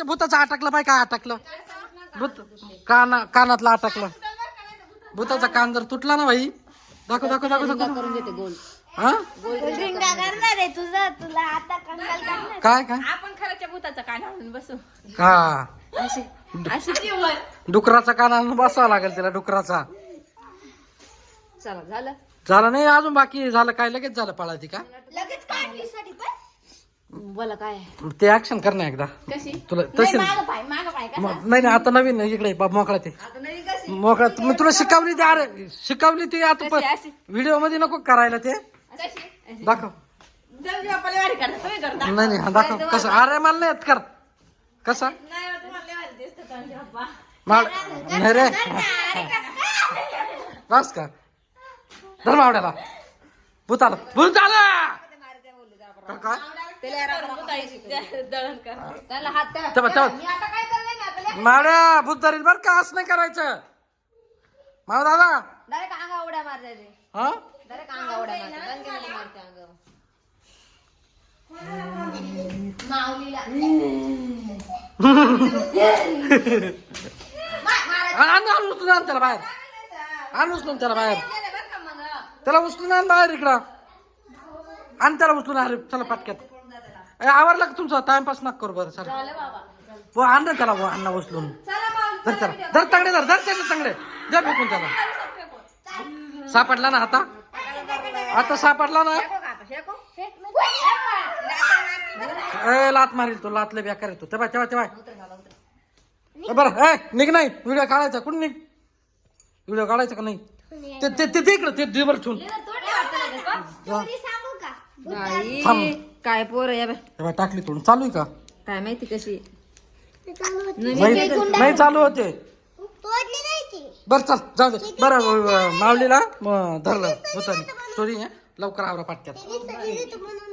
भूताचं अटकलं bye काय अटकलं भूत कानातलं अटकलं भूताचा कान जर तुटला ना भाई दाखव दाखव दाखव दाखव करून देते गोल हा ड्रिंका करणार आहे तुझं तुला आता कंगाल करणार काय काय आपण खरंच्या भूताचा कान आणून बसू हा अशी अशी वर डुकराचा कान आणून बसावा लागेल त्याला डुकराचा चला झालं झालं नाही अजून बाकी झालं काय लगेच झालं पळायची का लगेच काढलीसाठी पण बोला काय ते ऍक्शन कर ना एकदा कशी तुला तशी माग पाय का नाही नाही आता नवीन इकडे मोकळा ते मोकळा मी तुला शिकवली ती अरे शिकवली ती आता अशी व्हिडिओ मध्ये नको करायला ते कशी दाखव जल्दी बापाला वारी करता तुम्ही करता नाही नाही हा दाखव कसं अरे मला नाही येत कर कसा नाही तुम्हाला लय भारी दिसतं तुमचे पप्पा माड नाही रे बस का धर्मावड्याला भूताला भूताला काय दळण कर त्याला हात द्या. तेव्हा तेव्हा मी आता काय करणार ना आपल्या माड्या भूत धरील बर का असं नाही करायचं माव दादा डायरेक्ट अंगा उड्या मारते हा डायरेक्ट अंगा उड्या मारते दणकेने मारते अंगावर माऊलीला आणून उचलून आण त्याला बाहेर आण उचलून त्याला बाहेर त्याला उचलून आण बाहेर इकडं आण त्याला उचलून अरे चला पटक्यात आवरला का तुमचा टाइमपास नका करू बरं सर हो आण ना त्याला अण्णा उचलून धर त्याला धर तंगडे धर त्याचे तंगडे द्या फेकून त्याला सापडला ना आता सापडला ना ए लात मारील तो लातले बेकार येतो तेव्हा तेव्हा तेव्हा बरं ए निघ नाही व्हिडिओ काढायचा कुठं निघ व्हिडिओ काढायचा का नाही ते ते इकडं ते दिवर ठेवून सांगू का थांब काय पोर या तेव्हा टाकली तोडून चालू आहे का काय माहिती कशी नाही चालू होते तोडली नाही ती बरं चल जाऊ दे बरं मावलीला धरलं होतं स्टोरी लवकर आवरा पाटक्यात सगळी म्हणून